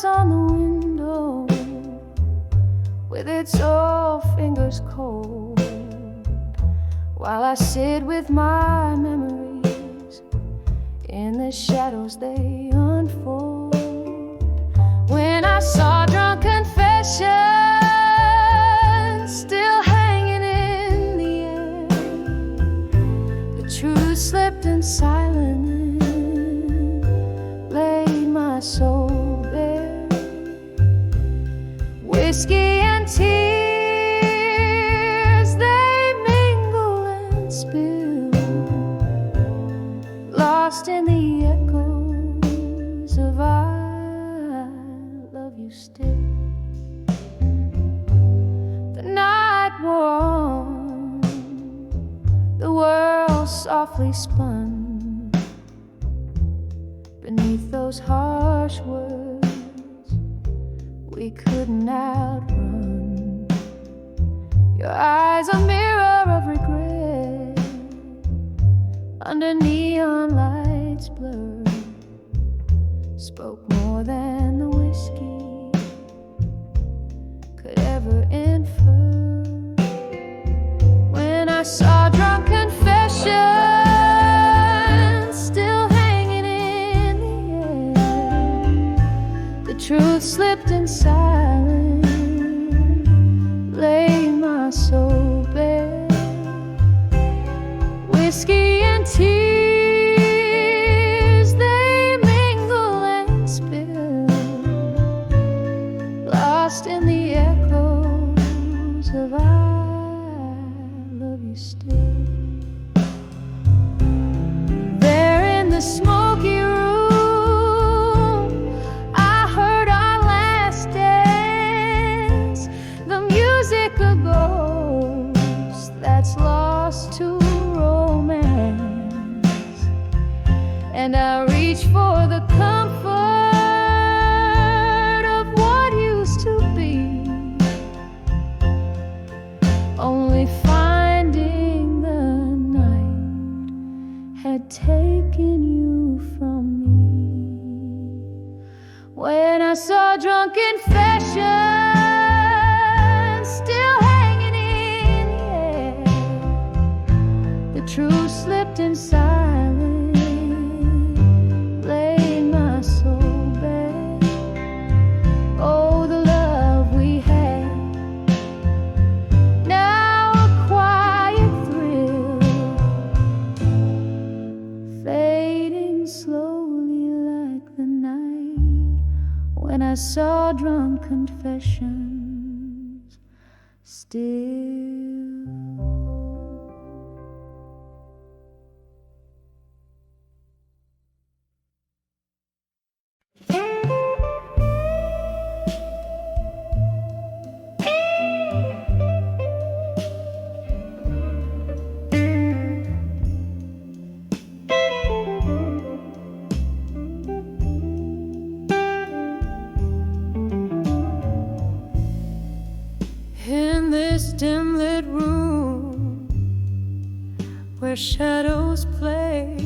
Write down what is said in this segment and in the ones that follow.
glass on the window with its old fingers cold, while I sit with my memories in the shadows they unfold. When I saw drunk confessions still hanging in the air, the truth slipped in silence, laid my soul bare. Whiskey and tears, they mingle and spill, lost in the echoes of I love you still. The night wore on, the world softly spun beneath those harsh words we couldn't outrun. Your eyes a mirror of regret, under neon lights blurred, spoke more than the whiskey could ever infer. When I saw drunk confessions still hanging in the air, the truth slipped in silence, laid my soul bare. Whiskey and tears, they mingle and spill, lost in the echoes of I love you still. There in the smoky room, I heard our last dance, the music a ghost that's lost to romance. And I reach for the comfort of what used to be, only finding the night had taken you from me. When I saw drunk confessions still hanging in the air, the truth slipped in silence, laid my soul bare. Oh, the love we had, now a quiet thrill, fading slowly like the night when I saw drunk confessions still. In this dim lit room where shadows play,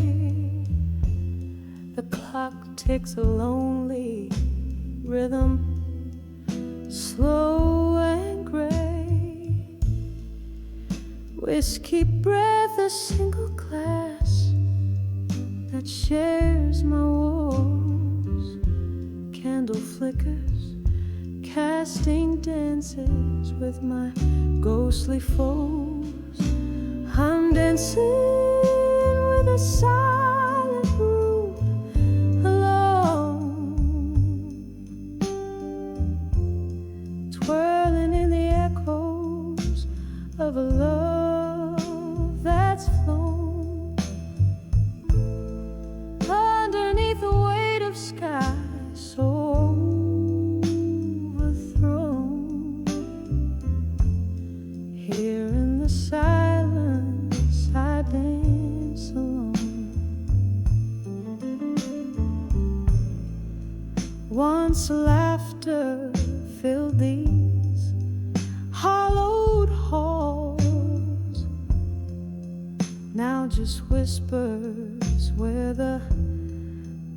the clock takes a lonely rhythm, slow and gray. Whiskey breath, a single glass that shares my woes. Candle flickers, casting dances with my ghostly foes. I'm dancing with a silent room alone, twirling in the echoes of a love that's flown underneath the weight of sky so silence, I dance alone. Once laughter filled these hollowed halls, now just whispers where the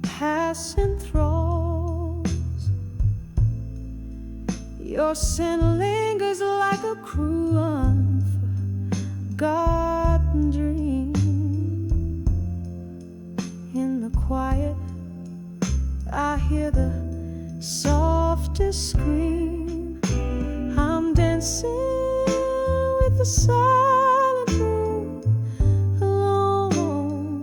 past enthralls. Your scent lingers like a cruel unforgotten dream. In the quiet, I hear the softest scream. I'm dancing with the silent moon alone,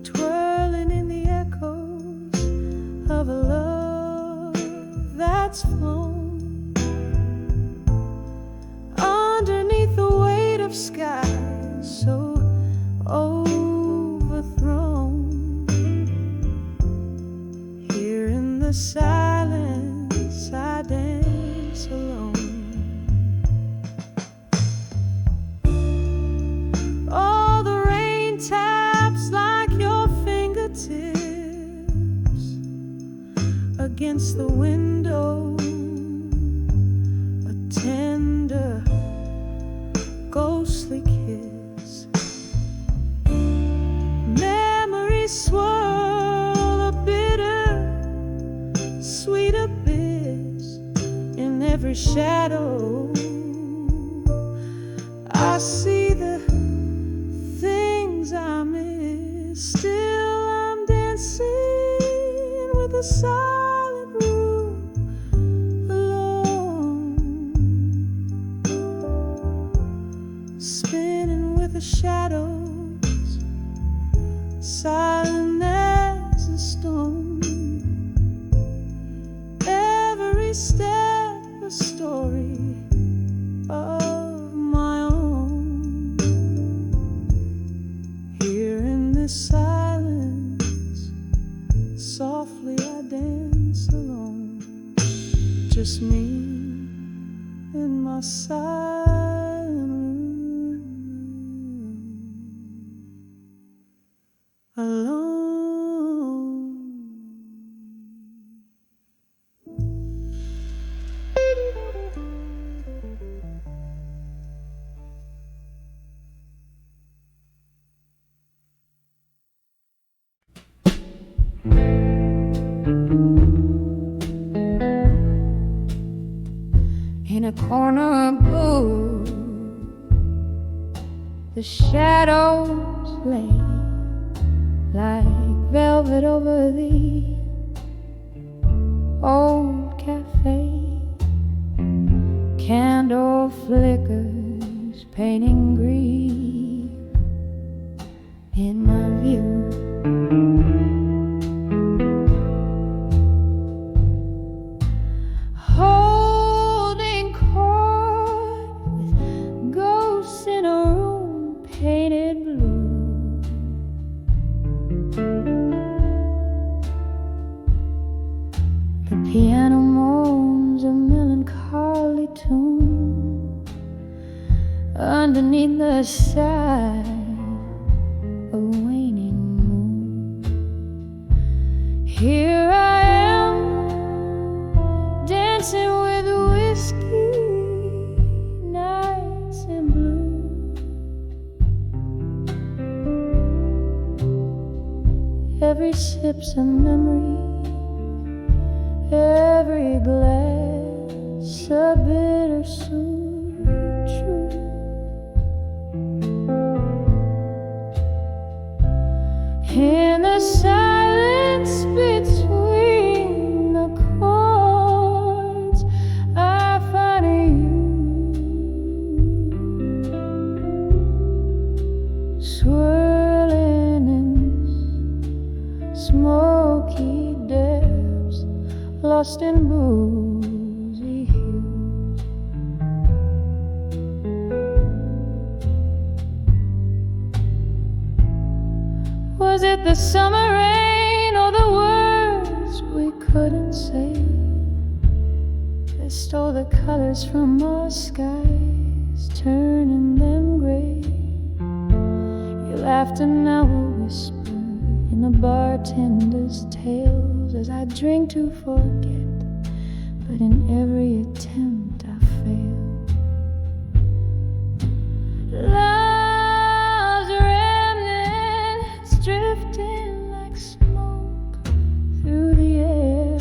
twirling in the echoes of a love that's flown underneath the weight of skies so overthrown. Here in the silence I dance alone. All the rain taps like your fingertips against the window, a tender ghostly kiss. Memories swirl a bitter sweet abyss. In every shadow I see the things I miss. Still I'm dancing with the silent room alone, spinning with the shadows, silent as a stone. Every step a story of my own. Here in this silence, softly I dance alone. Just me in my silent room alone. In a corner of blue, the shadows lay like velvet over the old cafe. Candle flickers painting grief in my view. Holding court with ghosts in a room painted blue. The piano moans a melancholy tune underneath the side of a waning moon. Here I am, dancing with whiskey, nights in blue. Every sip's a memory, every glass a bittersweet truth. In the silence between the chords, I find you swirling in smoky depths, lost in boozy hues. Was it the summer rain or the words we couldn't say that stole the colors from our skies, turning them gray? You laughed and now a whisper in the bartender's tales as I drink to forget, but in every attempt I fail. Love's remnants drifting like smoke through the air.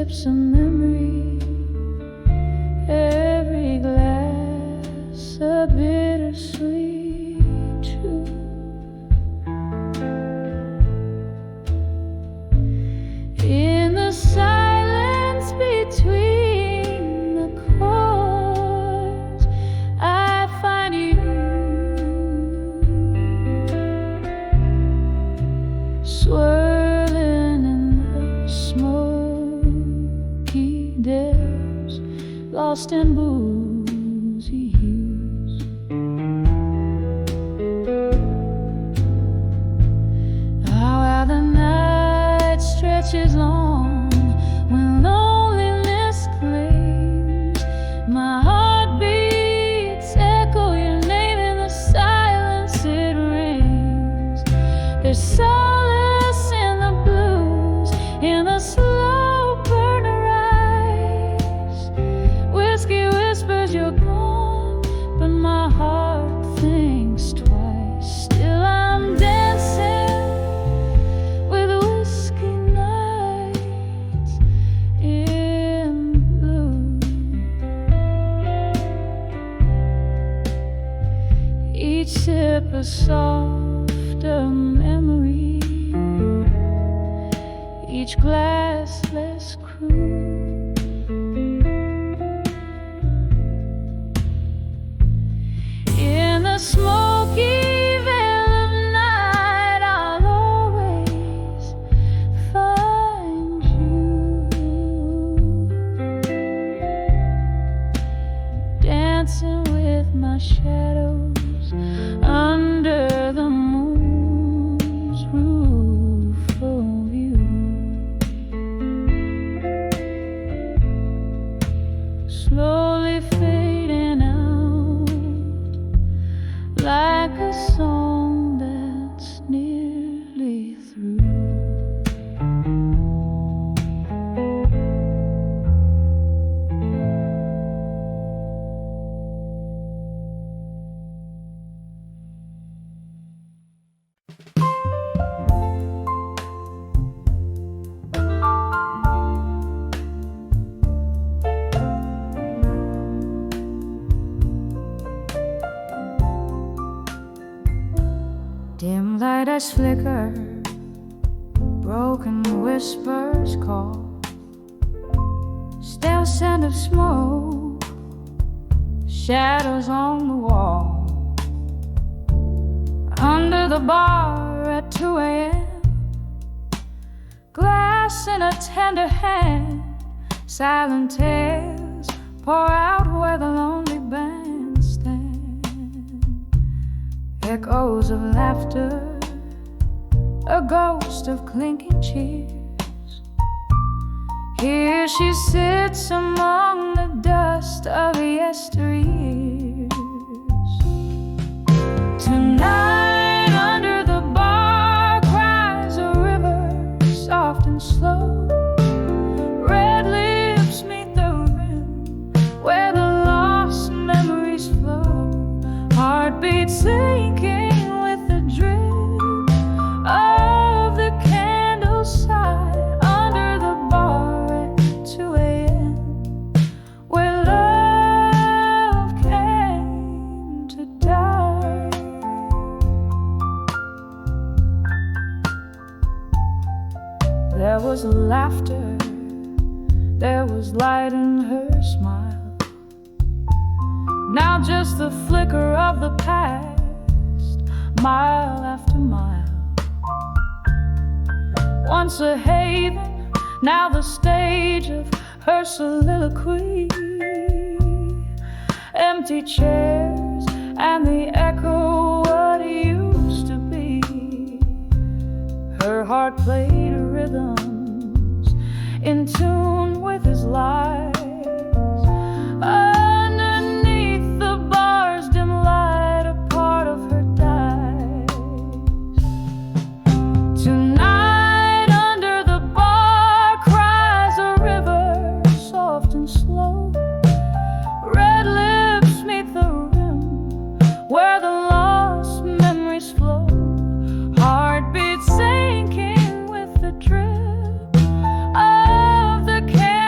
sips of memory, every glass a bittersweet truth. In the silence between the chords, I find you, swirling in the smoky depths, lost in boozy hues. How the night stretches long when loneliness claims my heartbeats, echo your name in the silence it rings. There's solace in the blues, in the slow burn of eyes. Whiskey whispers you're gone, but my heart thinks twice. Still I'm dancing with whiskey nights in blue. Each sip a softer memory, each glass less cruel. In the smoky veil of night, I'll always find you, dancing with my shadows under the moon's rueful view. Slowly fading out like a song that's nearly through. Dim light as flicker, broken whispers call, stale scent of smoke, shadows on the wall. Under the bar at 2 a.m., glass in a tender hand, silent tales pour out where the lonely band stands. Echoes of laughter, a ghost of clinking cheers. Here she sits among the dust of yesteryears. Tonight under the bar cries a river, soft and slow. Red lips meet the rim where the lost memories flow. Heartbeats sinking with the drip of the candle's side under the bar at 2 a.m. where love came to die. There was laughter, there was light in her smile. Now just the flicker of the past, mile after mile. Once a haven, now the stage of her soliloquy. Empty chairs and the echo what used to be. Her heart played rhythms in tune with his lies. Underneath the bar's dim light, a part of her dies. Tonight under the bar cries a river, soft and slow. Red lips meet the rim where the lost memories flow. Heartbeats sinking with the drip of the candle.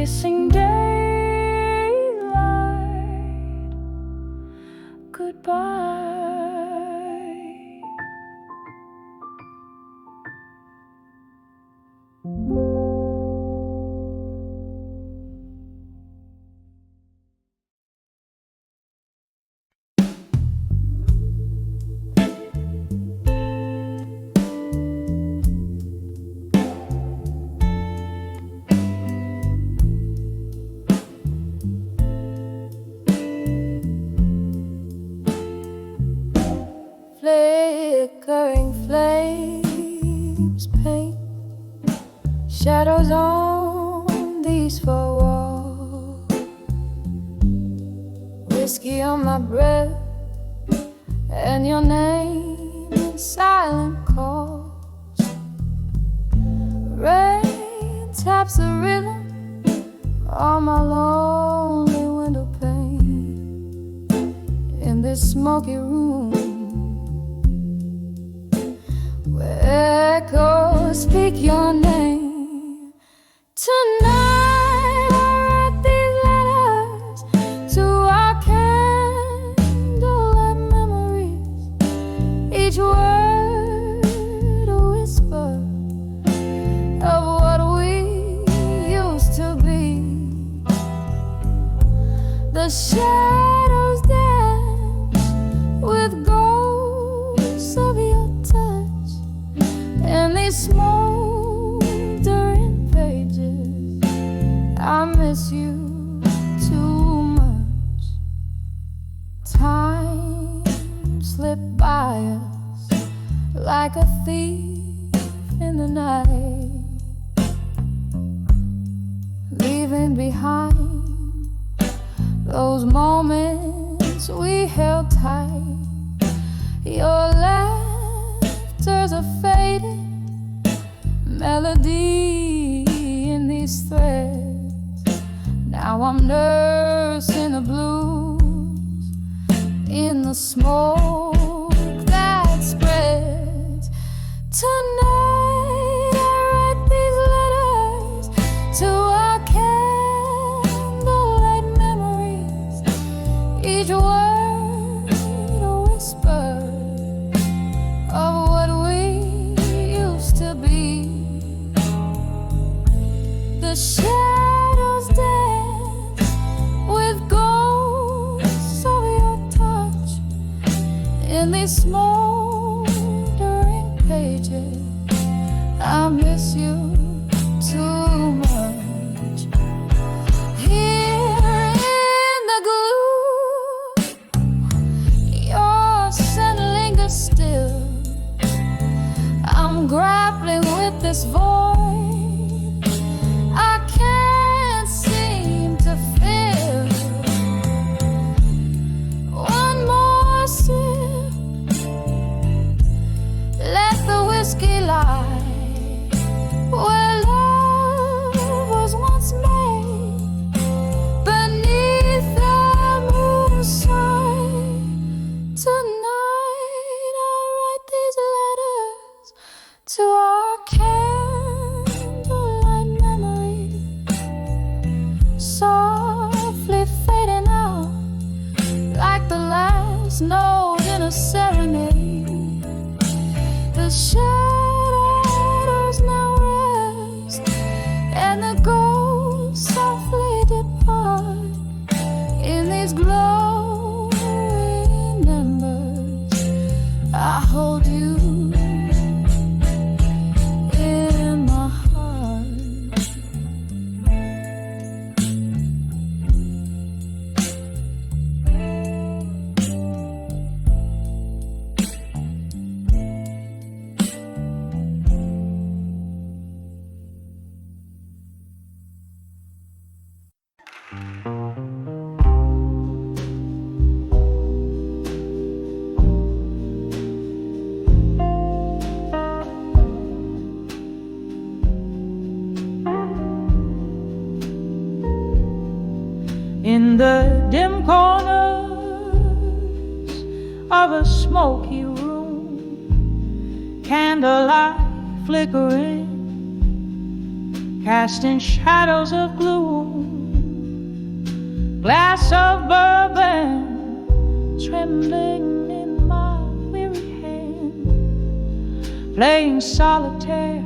kissing daylight goodbye. Flickering flames paint shadows on these four walls. Whiskey on my breath and your name in silent calls. Rain taps the rhythm on my lonely window pane in this smoky room. Echoes speak your name. Tonight I write these letters to our candlelight memories. Each word a whisper of what we used to be. The shadows dance with ghosts of your touch and these smoldering pages. I miss you too much. Time slipped by us like a thief in the night, leaving behind those moments we held tight. Your laughter's a faded melody in these threads. Now I'm nursing the blues in the smoke that spreads. Tonight I write these letters to our candlelight memories. Each word a whisper of what we used to be. The shadows dance with ghosts of your touch in these smoldering pages. I miss you too much. Here in the glue, your scent lingers still. I'm grappling with this void I can't seem to fill. One more sip, let the whiskey lie where love was once made, beneath the moonshine. Tonight I write these letters to our candlelight memory, softly fading out like the last note in a serenade. The shadows now rest and the ghosts softly depart in these glowing embers. I hold you in my heart. In the dim corners of a smoky room, candlelight flickering, casting shadows of gloom. Glass of bourbon trembling in my weary hand, playing solitaire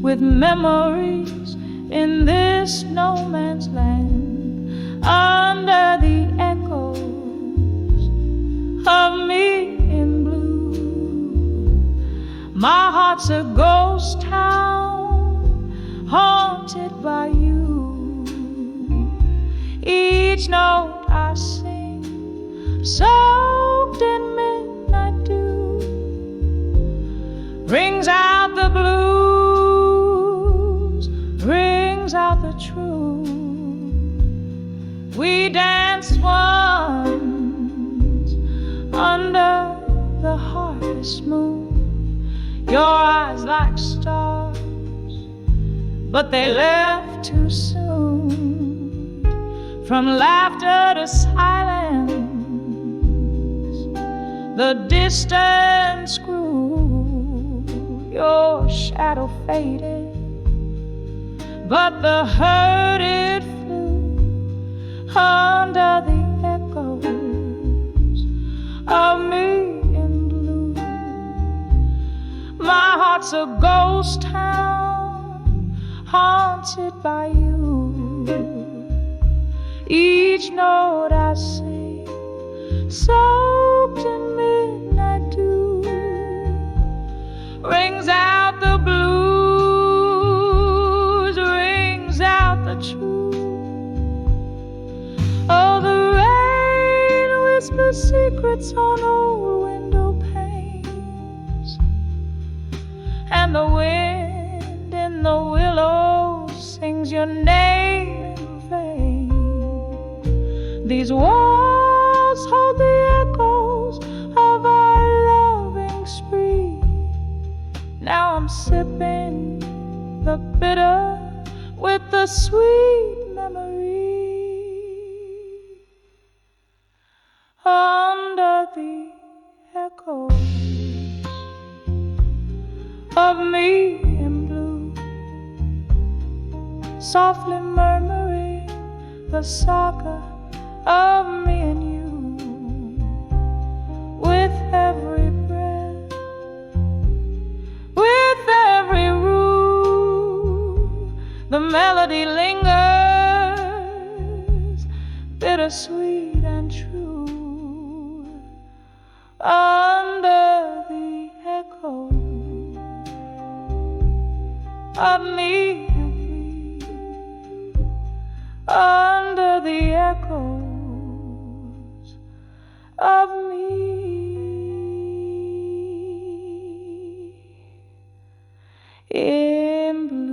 with memories in this no man's land, under the echoes of me in blue. My heart's a ghost town haunted by you. Each note I sing, soaked in midnight dew, rings out the blues, rings out the truth. We danced once under the harvest moon, your eyes like stars, but they left too soon. From laughter to silence, the distance grew. Your shadow faded, but the hurt it flew under the echoes of me in blue. My heart's a ghost town haunted by you. Each note I sing, soaked in midnight dew, rings out the blues, rings out the truth. Oh, the rain whispers secrets on old window panes, and the wind in the willows sings your name in vain. These walls hold the echoes of our loving spree. Now I'm sipping the bitter with the sweet memory. Under the echoes of me in blue, softly murmuring the saga of me and you. With every breath, with every rule, the melody lingers, bittersweet and true. Under the echo of me and thee, under the echo of me in blue.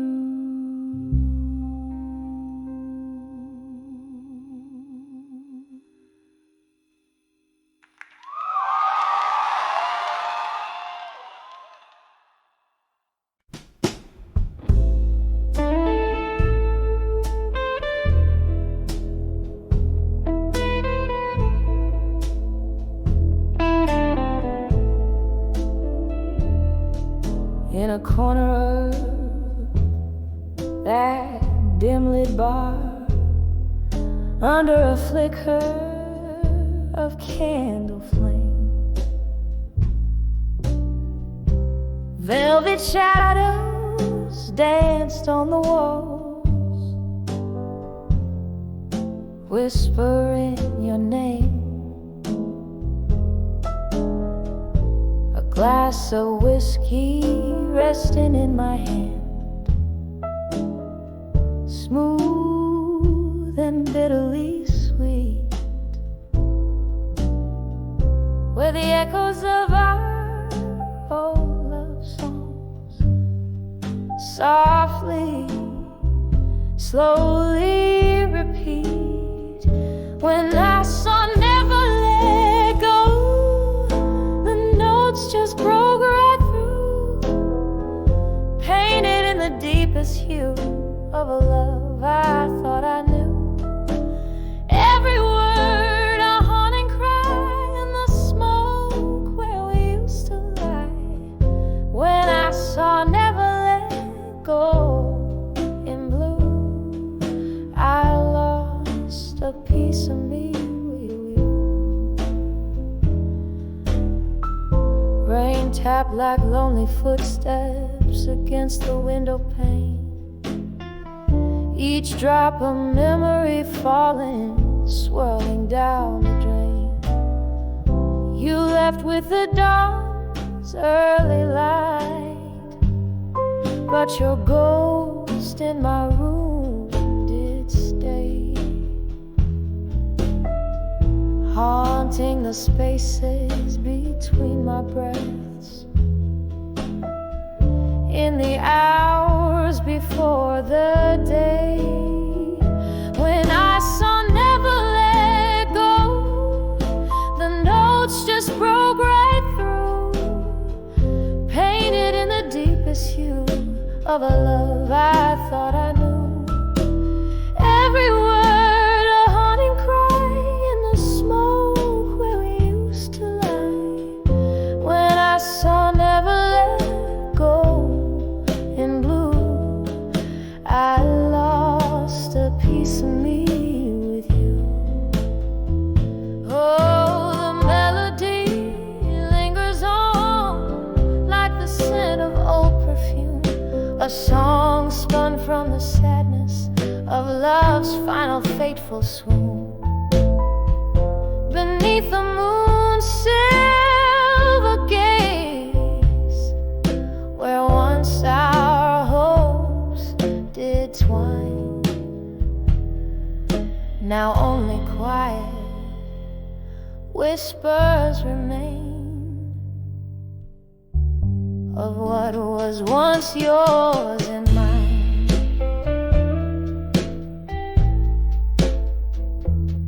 In a corner of that dim-lit bar, under a flicker of candle flame, velvet shadows danced on the walls, whispering your name. A glass of whiskey resting in my hand, smooth and bitterly sweet, where the echoes of our old love songs softly, slowly repeat. When I saw never let go, the notes just broke right through, painted in the deepest hue of a love I thought I knew. Every word a haunting cry in the smoke where we used to lie. When I saw never let go in tap like lonely footsteps against the window pane. Each drop of memory falling, swirling down the drain. You left with the dawn's early light, but your ghost in my room did stay, haunting the spaces between my breaths. In the hours before the day when I saw never let go, the notes just broke right through, painted in the deepest hue of a love I thought I knew. Every word a haunting cry in the smoke where we used to lie. When I saw never let go in blue, I lost a piece of me with you. Oh, the melody lingers on like the scent of old perfume, a song spun from the sadness of love's final fateful swoon. Beneath the moon's silver gaze, where once our hopes did twine, now only quiet whispers remain of what was once yours and mine.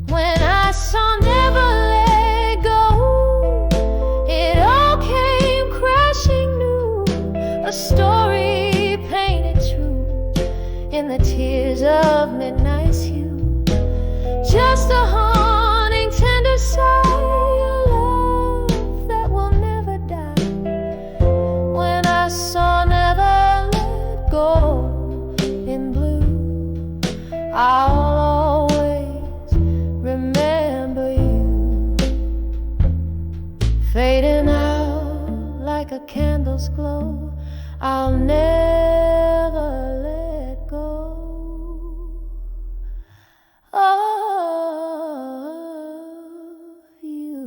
When I saw never let go, it all came crashing new, a story painted true in the tears of midnight's hue. Just a haunting tender sigh, a love that will never die. When I saw never let go in blue, I'll always remember you, fading out like a candle's glow. I'll never let go of you.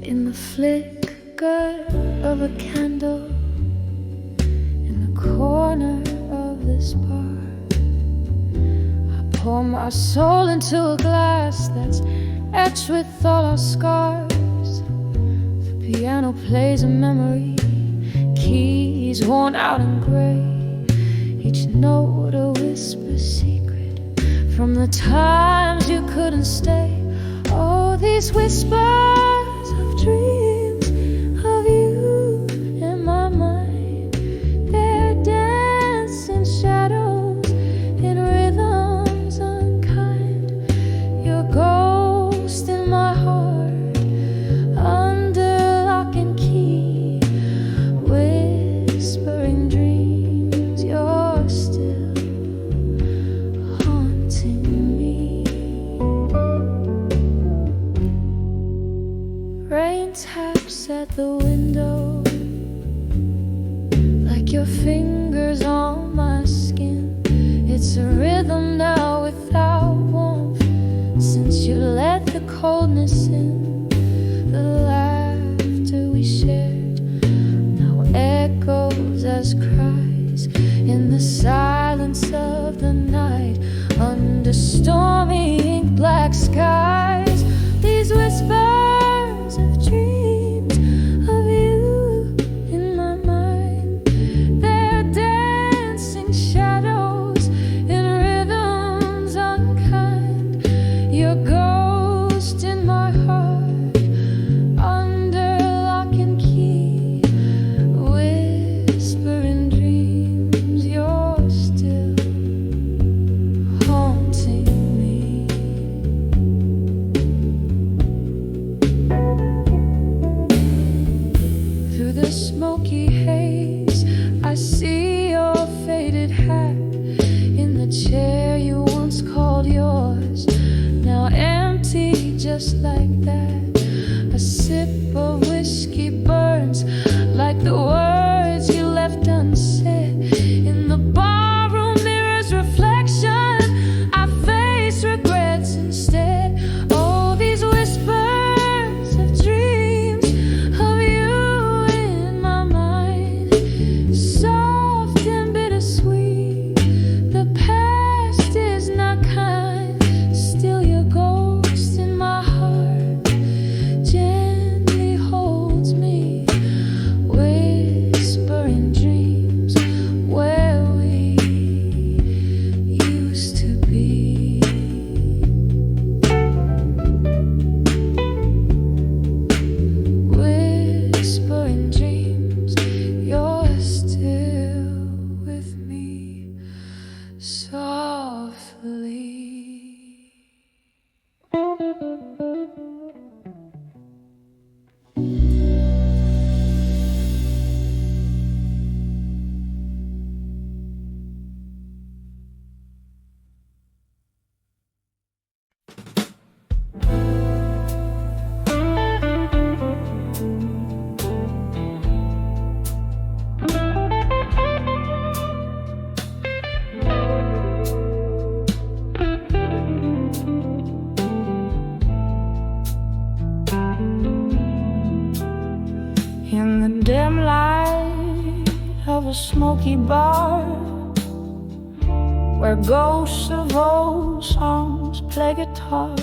In the flicker of a candle in the corner of this bar, I pour my soul into a glass that's etched with all our scars. The piano plays a memory, keys worn out and gray, each note a whisper secret from the times you couldn't stay. Oh, these whispers of dreams of you in my mind, they're dancing shadows in rhythms unkind. Your ghost in my heart, under lock and key, whispering dreams. You're still haunting me. Rain taps at the window like your fingers on my skin. It's a rhythm now without warmth, since you let the coldness in. The laughter we shared now echoes as cries in the silence of the night, under stormy ink black skies. These whispers of dreams of you in my mind, they're dancing shadows in rhythm the smoky haze. I see your faded hat in the chair you once called yours, now empty just like that. A sip of whiskey burns like the words you left unsaid. In the barroom mirror's reflection, I face regrets instead. Oh, these whispers of dreams of you in my mind, soft and bittersweet. The past is not kind, still your ghost in my heart gently holds me, whispering dreams where we used to be. Whispering dreams, you're still with me softly. In the dim light of a smoky bar, where ghosts of old songs play guitar,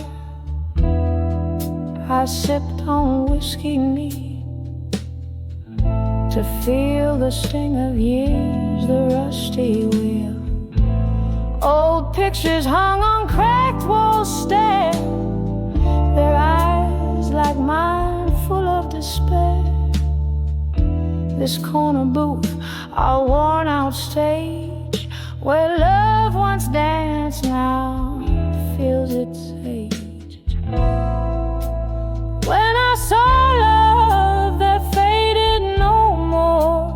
I sipped on whiskey neat to feel the sting of years, the rusty wheel. Old pictures hung on cracked walls stare, their eyes like mine full of despair. This corner booth, our worn out stage, where love once danced now feels its age. When I saw love that faded no more,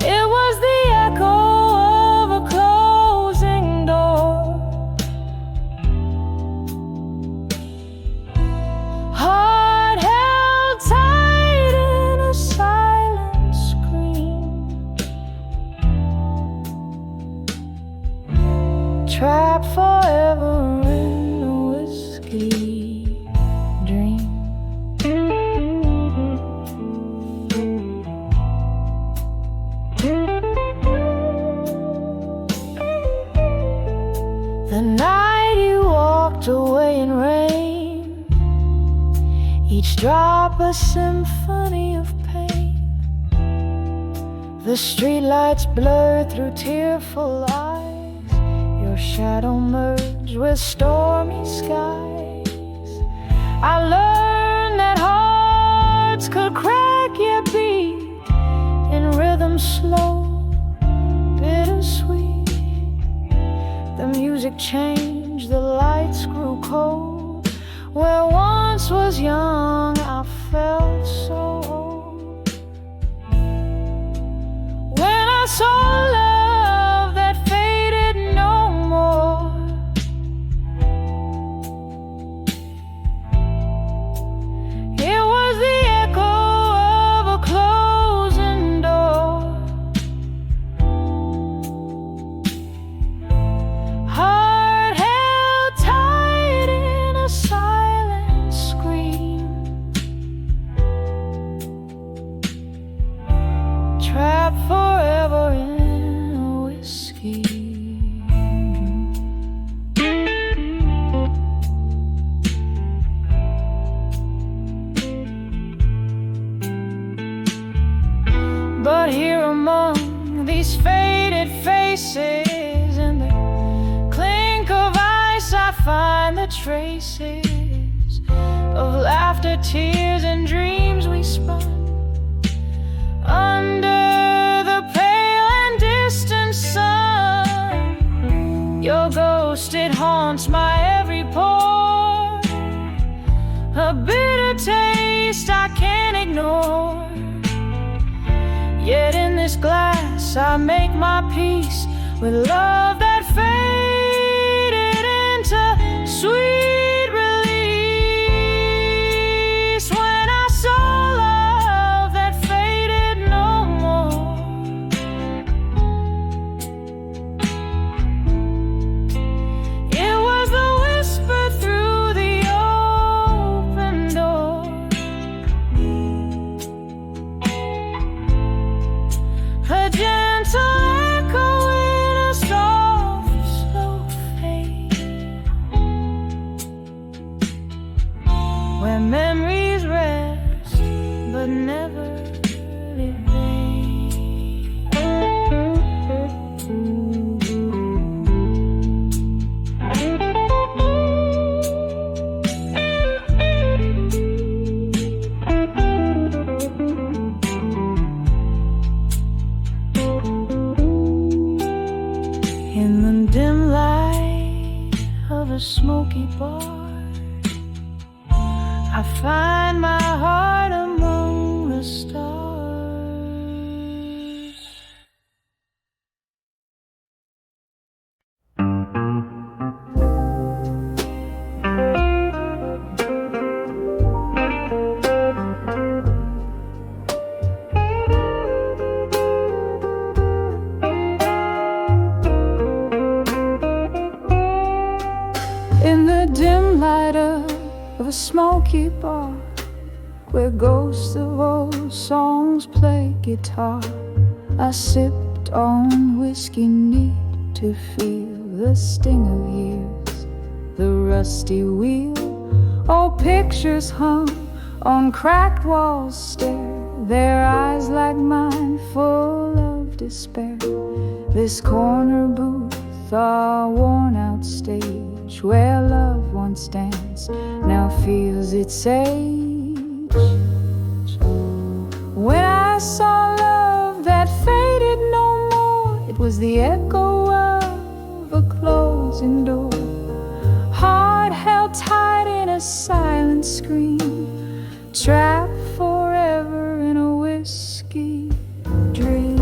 it was the echo of a closing door. Heart held tight in a silent scream, trapped forever in a whiskey dream. The night you walked away in rain, each drop a symphony of pain. The streetlights blurred through tearful eyes, your shadow merged with stormy skies. I learned that hearts could crack your beat in rhythm slow, bittersweet. The music changed, the lights grew cold. Where once was young, I felt so old. When I saw love that faded no more, it was the echo of a closing door. Heart held tight in a silent scream, trapped forever in a whiskey dream. But here among these faded faces, in the clink of ice, I find the traces of laughter, tears, and dreams we spun under the pale and distant sun. Your ghost, it haunts my every pore, glass, I make my peace with love that faded into sweet release. When I saw love that faded no more, it was the whisper through the open door, a gentle echo in a soft, slow fade, where memories rest but never in the dim light of a smoky bar, I find my heart among the stars. In the dim light of a smoky bar, where ghosts of old songs play guitar, I sipped on whiskey neat to feel the sting of years, the rusty wheel. Old pictures hung on cracked walls stare, their eyes like mine full of despair. This corner booth, a worn out stage, where love once danced now feels its age. When I saw love that faded no more, it was the echo of a closing door, heart held tight in a silent scream, trapped forever in a whiskey dream.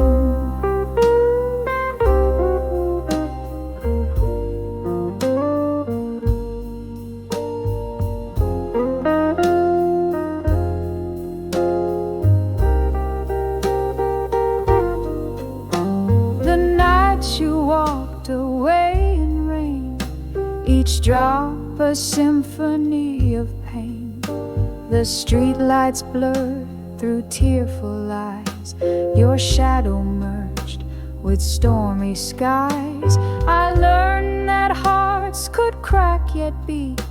You walked away in rain, each drop a symphony of pain. The streetlights blurred through tearful eyes, your shadow merged with stormy skies. I learned that hearts could crack yet beat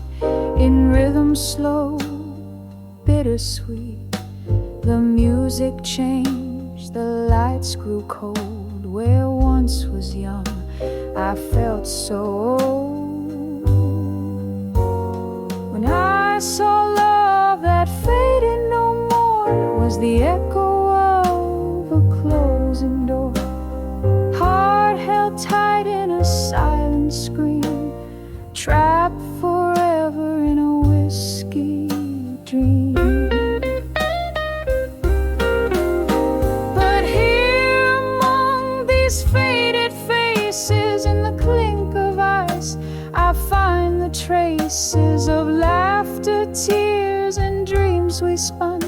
in rhythm slow, bittersweet. The music changed, the lights grew cold. Where once was young, I felt so old. When I saw love that faded no more, it was the echo of a closing door, heart held tight in a silent scream, trapped forever in a whiskey dream. Faded faces in the clink of ice, I find the traces of laughter, tears, and dreams we spun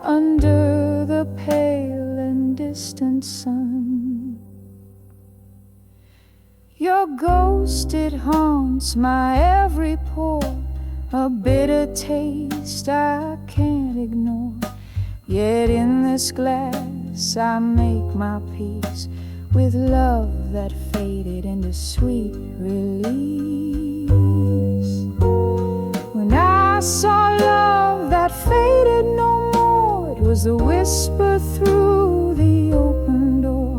under the pale and distant sun. Your ghost, it haunts my every pore, a bitter taste I can't ignore. Yet in this glass I make my peace with love that faded into sweet release. When I saw love that faded no more, it was the whisper through the open door,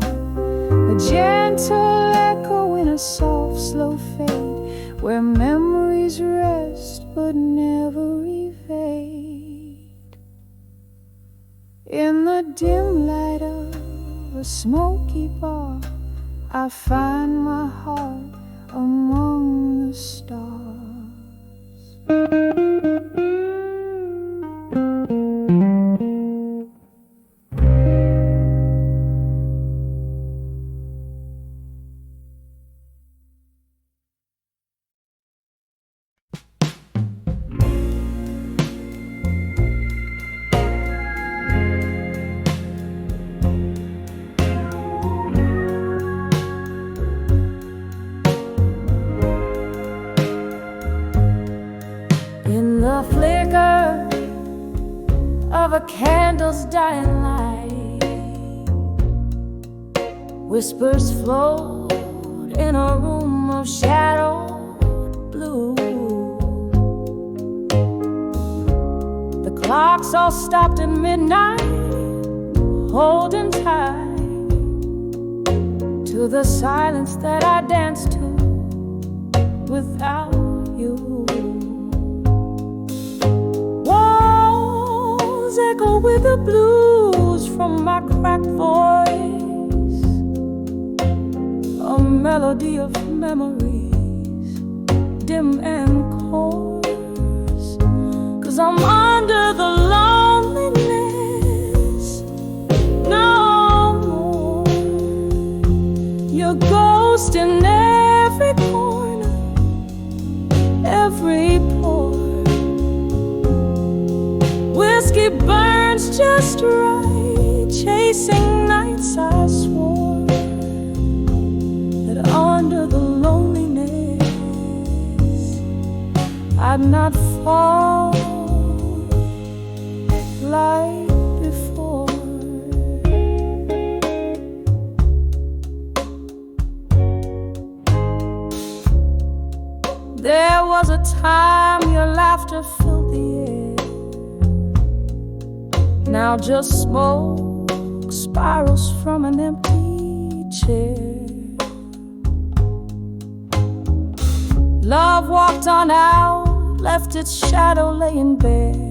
a gentle echo in a soft, slow fade, where memories rest but never evade. In the dim light of a smoky bar, I find my heart among the stars. of a candle's dying light. Whispers float in a room of shadowed blue. The clocks all stopped at midnight, holding tight to the silence that I danced to without you. Walls echo with the blues from my cracked voice, a melody of memories, dim and coarse. 'Cause I'm under the loneliness no more. Your ghost in every corner, every pore. Whiskey burns just right, chasing nights I swore that under the loneliness I'd not fall like before. There was a time your laughter filled the air. Now just smoke spirals from an empty chair. Love walked on out, left its shadow laying bare.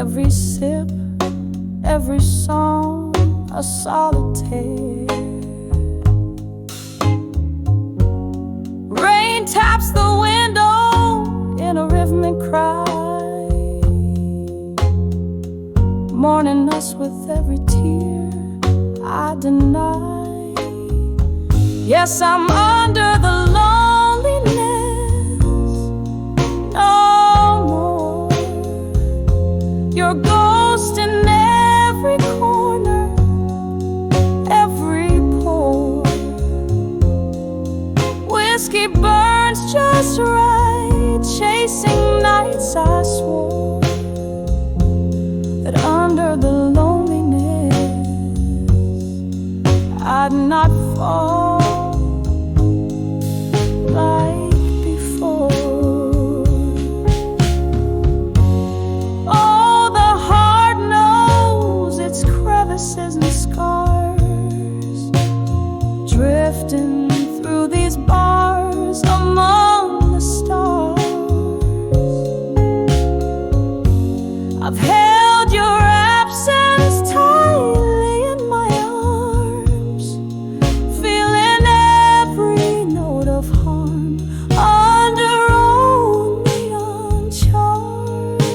Every sip, every song, a solitaire. Rain taps the window in a rhythmic cry, mourning us with every tear I deny. Yes, I'm under the loneliness no more. Your ghost in every corner, every pore. Whiskey burns just right, chasing nights I swore that under the loneliness I'd not fall like before. Oh, the heart knows its crevices and scars, drifting through these bars among the stars. I've held your absence tightly in my arms, feeling every note of harm under only uncharms.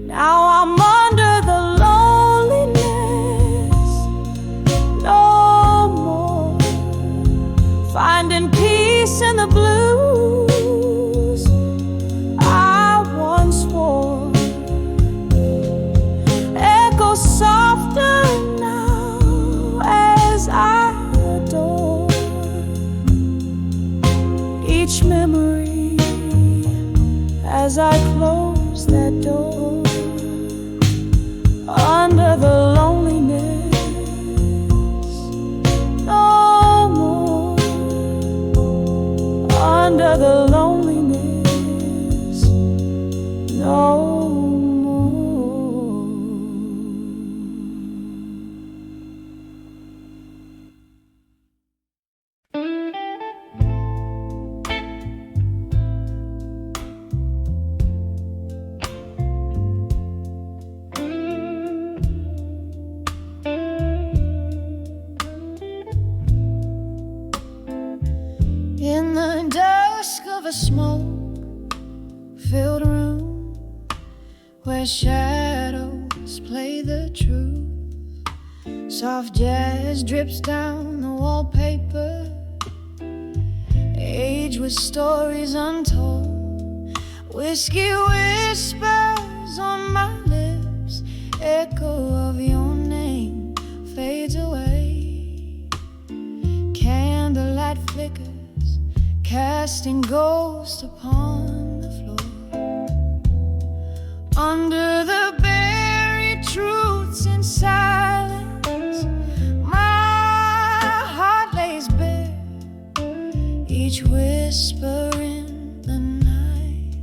Now I'm under the loneliness no more, finding peace in the blues I once wore. Echo softer now as I adore each memory as I close that door. Under the loneliness no more. Under the loneliness no more. In the dusk of a smoke-filled room where shadows play the truth, soft jazz drips down the wallpaper, age with stories untold. Whiskey whispers on my lips, echo of your name fades away. Candlelight flickers, casting ghosts upon the Under the buried truths in silence, my heart lays bare, each whisper in the night,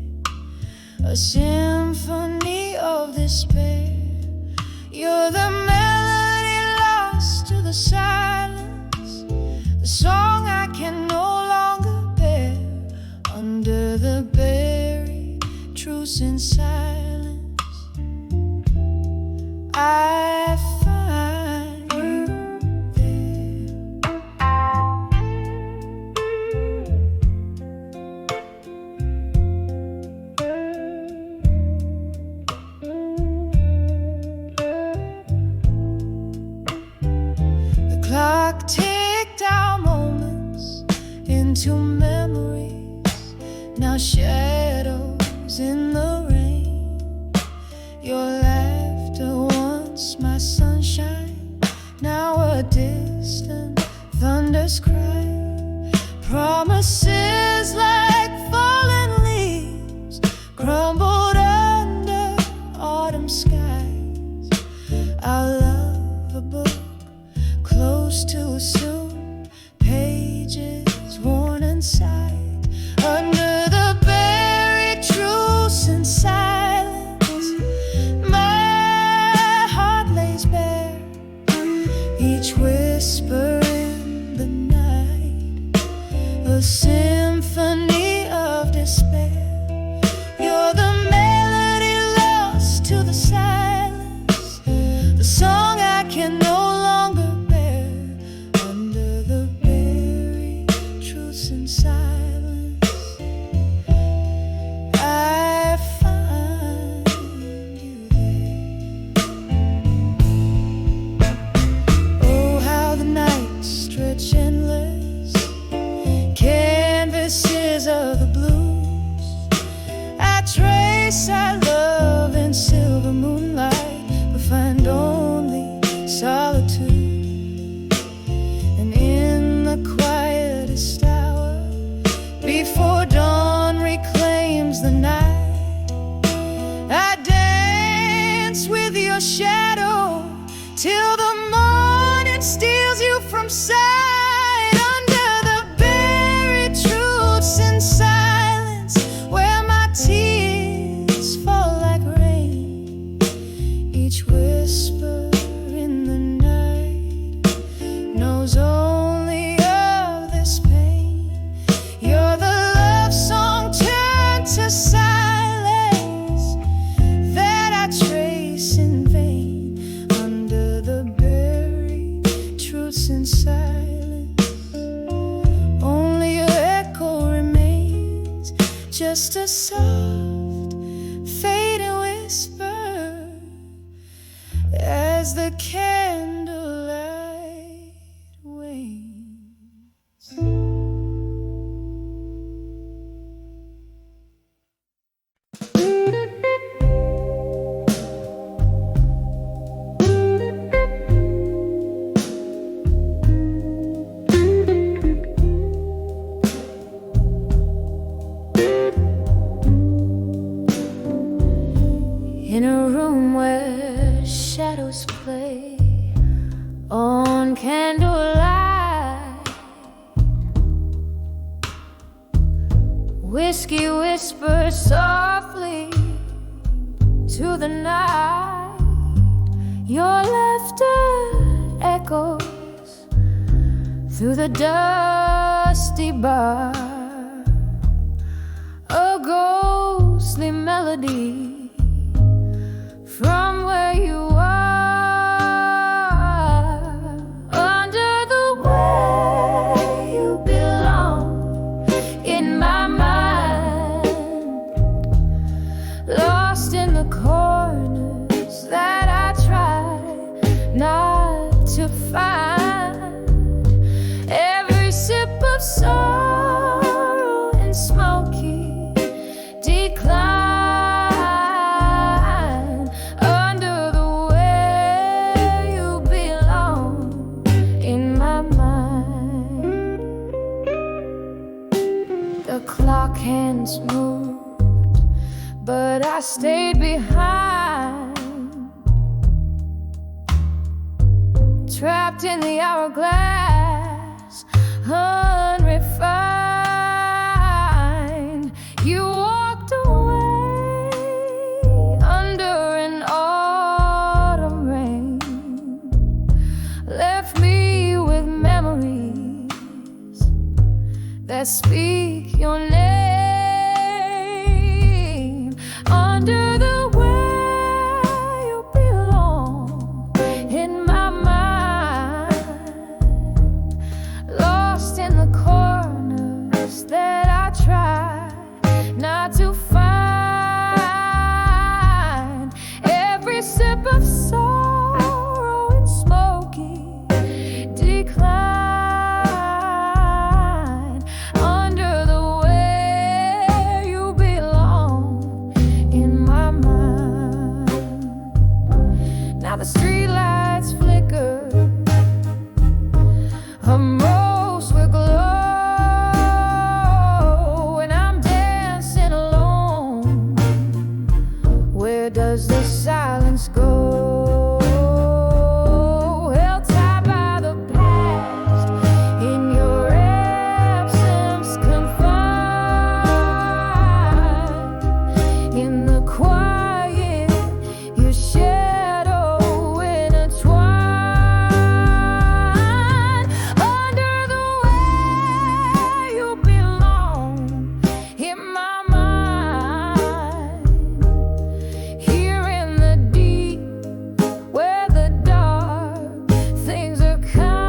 a symphony of despair. You're the melody lost to the silence, the song I can no longer bear. Under the buried truths in silence, I find you there. The clock ticked our moments into memories, now shadows in the rain. Your laughter, once my sunshine, now a distant thunder's cry. Promises like fallen leaves crumbled under autumn skies. Our love a book close too soon, pages worn inside. Under the buried truths in silence, my heart lays bare, each whisper in the night, a symphony of despair. You're the melody lost to the silence, the song I can no longer bear. Under the buried truths in silence, I find you there. Oh, how the nights stretch endless, canvases of the blues. I trace our love in silver moonlight, but find only solitude. And in the quietest hour, before dawn reclaims the night, I dance with your shadow till the morning steals you from sight. Under the buried truths in silence, where my tears fall like rain, each whisper in the night knows only of this pain. You're the love song turned to silence that I trace in vain. Under the buried truths in silence, only your echo remains, just a soft fading whisper as the candlelight wanes. In a room where shadows play on candlelight, whiskey whispers softly to the night. Your laughter echoes through the dusty bar, a ghostly melody from where you are. Under the way you belong in my mind, lost in the corners that I try not to find. Every sip of sorrow and smoky decline. Hands moved but I stayed behind, trapped in the hourglass, unrefined. You walked away under an autumn rain, left me with memories that speak your name. Under the way you belong in my mind, lost in the corners that I try not to find. Every sip of sorrow and smoky decline. Under the way you belong in my mind. Now the streetlights flicker, a most will glow, and I'm dancing alone. Where does the silence go? Held tied by the past, in your absence confined. In the quiet, your shadow intertwined. Under the way you belong in my mind. Here in the deep, where the dark things are kind.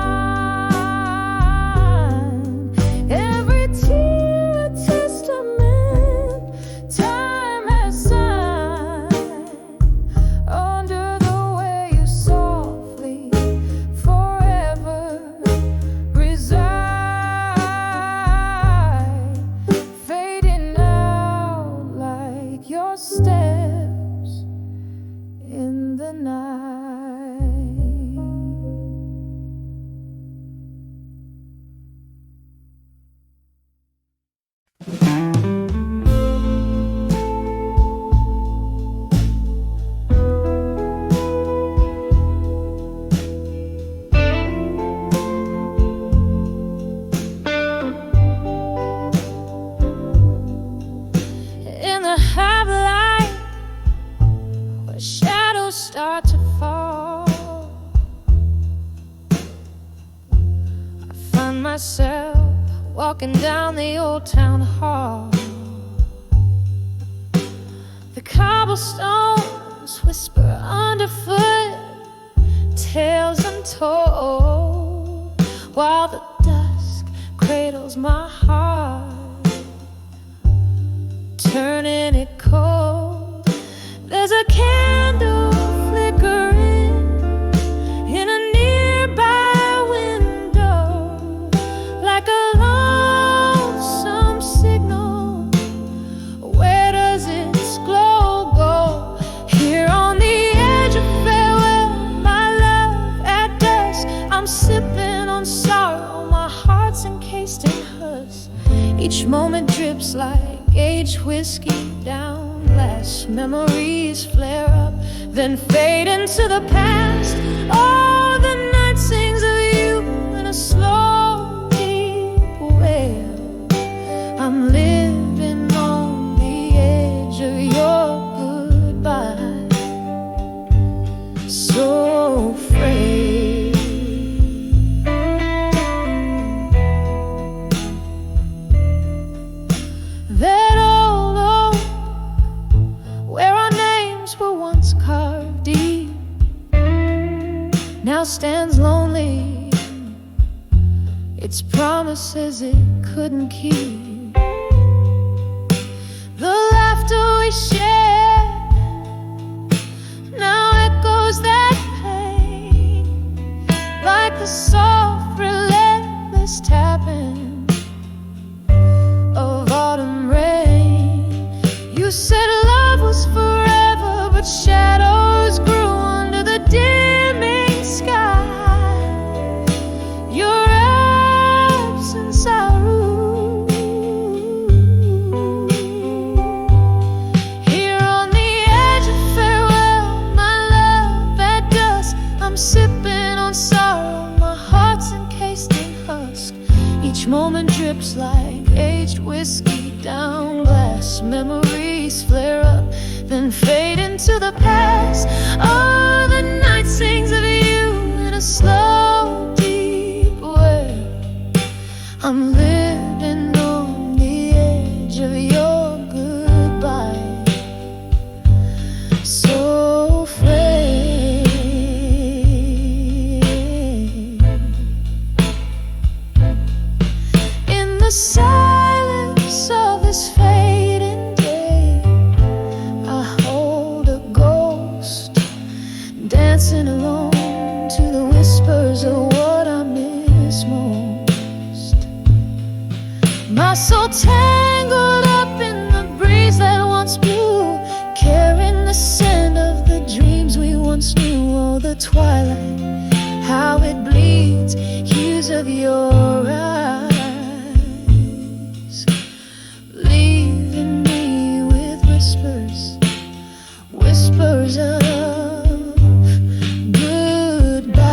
Every tear a testament time has signed. Under the way you softly forever reside, fading out like your steps in the night. In the half light, where shadows start to fall, I find myself walking down the old town hall. The cobblestones whisper underfoot, tales untold, while the dusk cradles my heart, turning it cold. There's a candle flickering in a nearby window, like a lonesome signal. Where does its glow go? Here on the edge of farewell, my love, at dusk I'm sipping on sorrow, my heart's encased in hers. Each moment drips like aged whiskey down glass. Memories flare up, then fade into the past. Oh, the night sings of you in a slow, deep wail. I'm living on the edge of your goodbye, so frail. That old oak, where our names were once carved deep, now stands lonely. Its promises it couldn't keep. The laughter we shared now echoes that pain, like the soft, relentless tapping of autumn rain. You said love was forever, but shadows grew under the dimming sky. Your absence I rue like aged whiskey down glass. Memories flare up, then fade into the past. Oh, the night sings of you in a slow, deep way. I'm living on the edge of your goodbye, so afraid. In the silence of this fading day, I hold a ghost dancing alone to the whispers of what I miss most. My soul tangled up in the breeze that once blew, carrying the scent of the dreams we once knew. Oh, the twilight, how it bleeds, hues of your eyes, leaving me with whispers, whispers of goodbyes.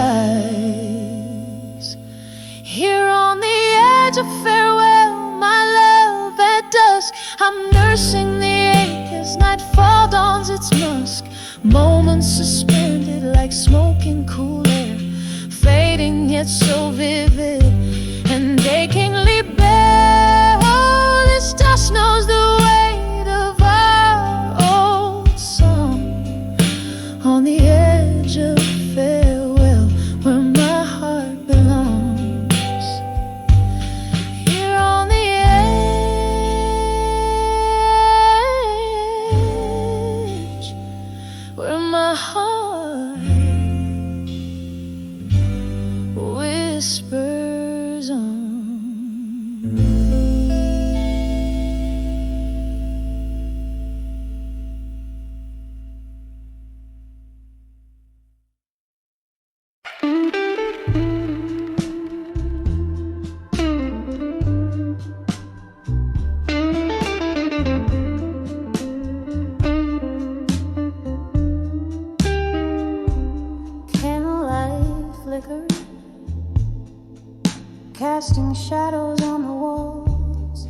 Here on the edge of farewell, my love, at dusk, I'm nursing the ache as nightfall dawns its musk. Moments suspended like smoke in cool air, fading yet so vivid and achingly bare. Oh, this dust knows the weight of our old song. On the edge of farewell, where my heart belongs. Here on the edge, where my heart whispers on. Candlelight flicker, casting shadows on the walls.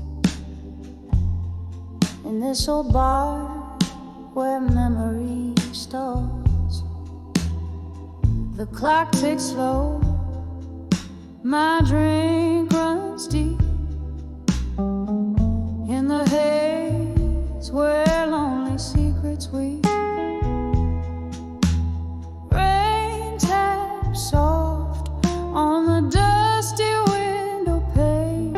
In this old bar where memory stalls, the clock ticks slow, my drink runs deep. In the haze where lonely secrets weep, rain taps soft on the dusty window pane,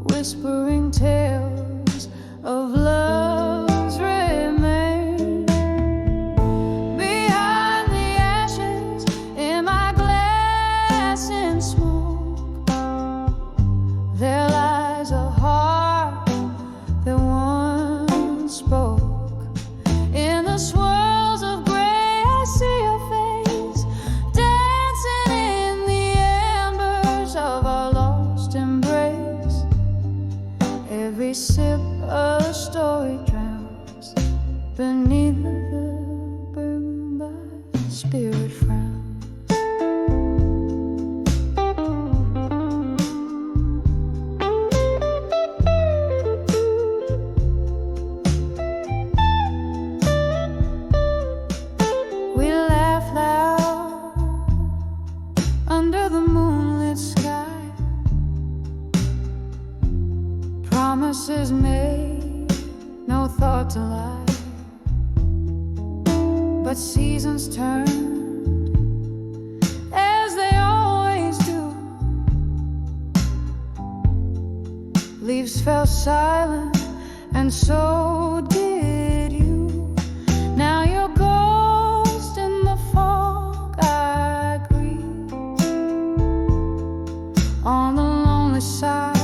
whispering tales of love's remain. Behind the ashes in my glass and smoke, there lies a heart that once spoke. In the swirls of gray, I see your face, dancing in the embers of our lost embrace. Every sip a story drowns beneath the burden by spirit frowns. We laugh loud under the moonlit sky, promises made, no thought to lie. But seasons turned as they always do. Leaves fell silent, and so did you. Now you're ghost in the fog I grieve, on the lonely side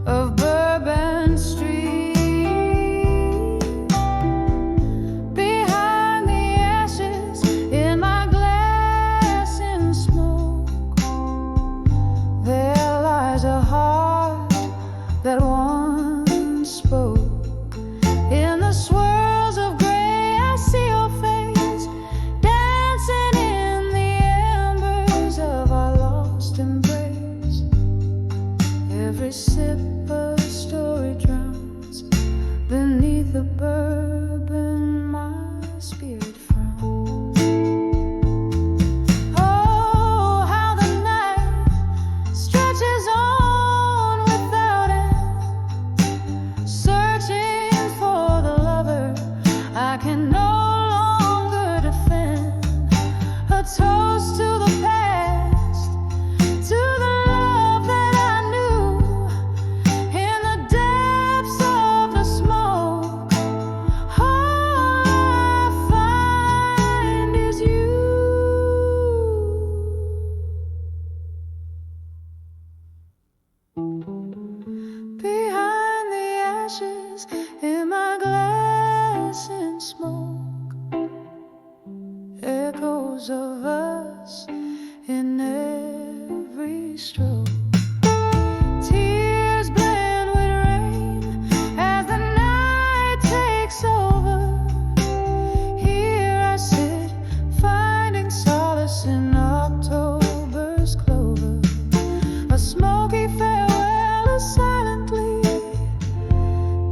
of Bourbon Street. Behind the ashes in my glass and smoke, there lies a heart that once spoke. In the swirls of gray, I see your face, dancing in the embers of our lost embrace. Every sip a story drowns beneath the bourbon my spirit frowns. Oh, how the night stretches on without end, searching for the lover I can no longer defend. A toast to the past, to the love that I knew in the depths of the smoke. All I find is you. Behind the ashes in my glass and smoke, echoes of us in every stroke. Tears blend with rain as the night takes over. Here I sit, finding solace in October's clover. A smoky farewell silently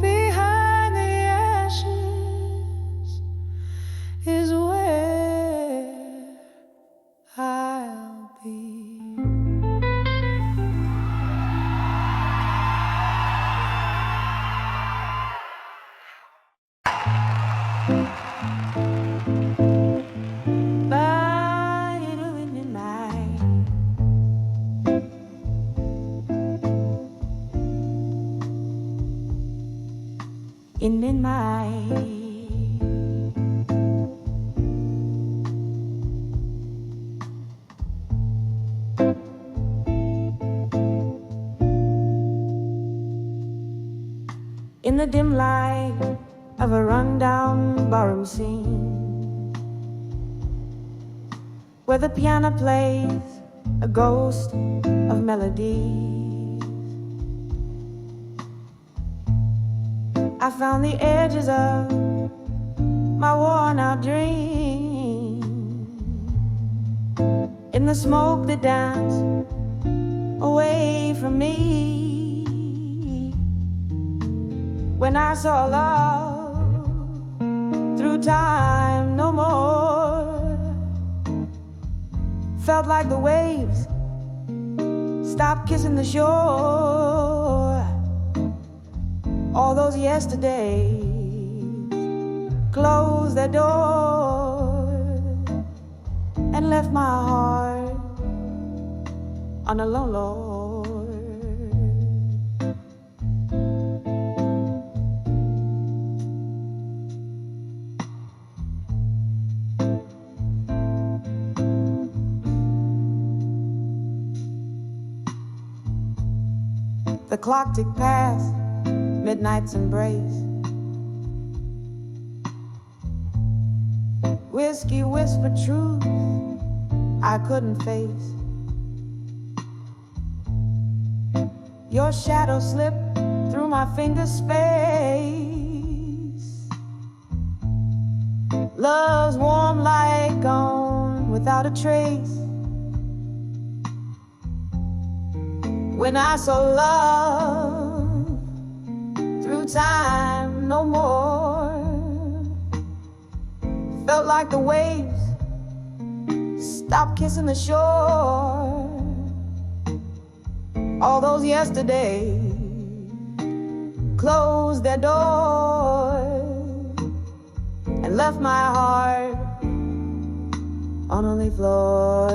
behind the ashes is where I'll be. Bayou in the night, in the night. In the dim light of a rundown barroom scene, where the piano plays a ghost of melodies, I found the edges of my worn out dream. In the smoke that danced away from me, when I saw love through time no more, felt like the waves stopped kissing the shore. All those yesterdays closed their doors and left my heart on a lone Lord. The clock ticked past midnight's embrace. Whiskey whispered truth I couldn't face. Your shadow slipped through my finger space. Love's warm light gone without a trace. When I saw love through time no more, felt like the waves stopped kissing the shore. All those yesterdays closed their doors and left my heart on a leaf floor.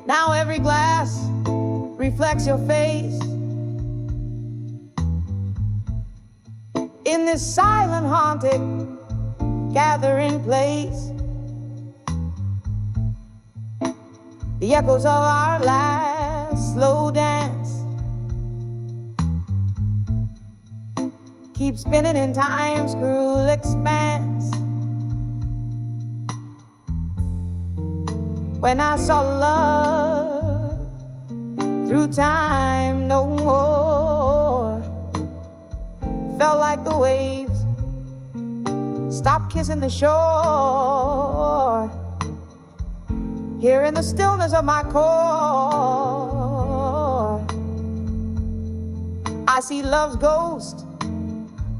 Now every glass reflects your face in this silent, haunted gathering place. The echoes of our last slow dance keep spinning in time's cruel expanse. When I saw love through time no more, felt like the waves stopped kissing the shore. Here in the stillness of my core, I see love's ghost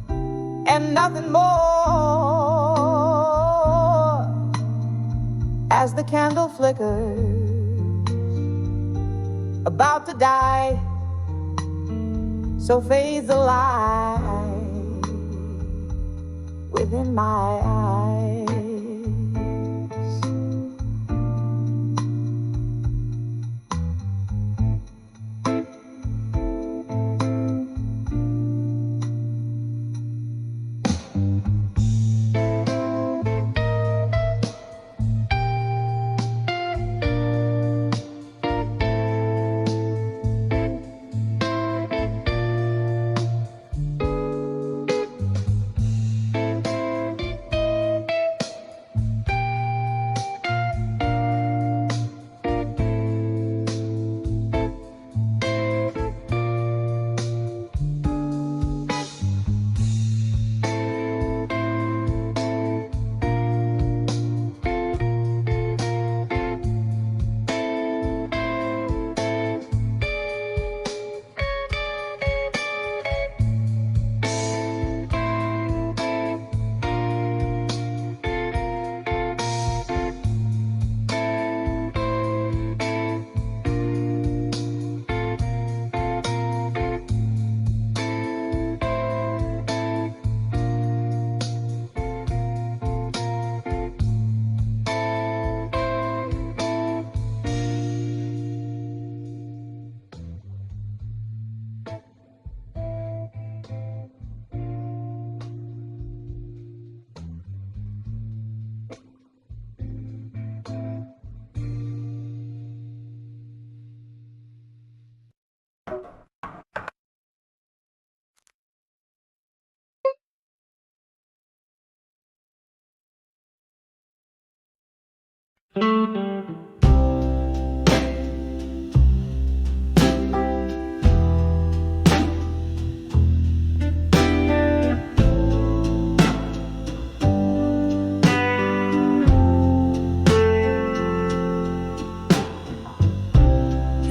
and nothing more. As the candle flickers, about to die, so fades the light within my eyes.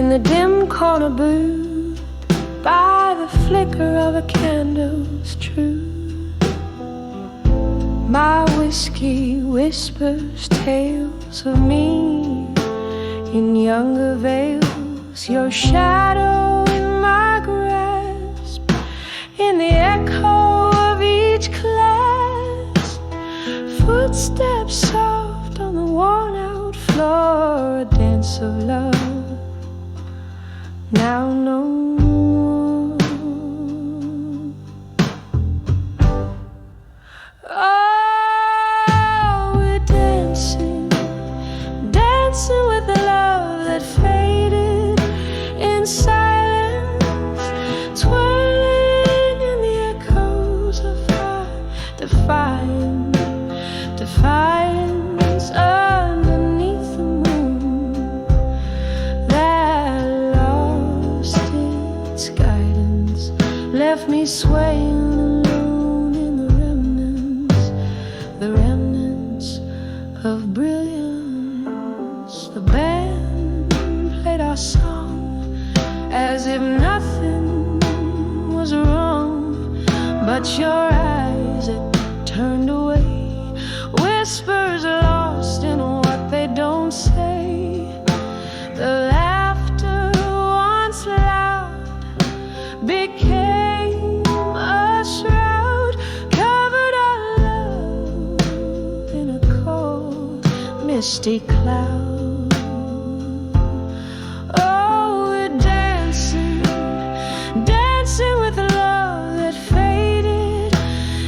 In the dim corner booth, by the flicker of a candle's truth, my whiskey whispers tales of me in younger veils. Your shadow in my grasp, in the echo of each class, footsteps soft on the worn-out floor, a dance of love now no more. Oh, we're dancing, dancing with the love that faded in silence, twirling in the echoes of our defiance underneath the moon that lost its guidance, left me swaying alone in the remnants of brilliance. The band played our song as if nothing was wrong, but your eyes had turned away, whispers lost in what they don't say. The laughter once loud became a shroud, covered our love in a cold, misty cloud. Oh, we're dancing, dancing with the love that faded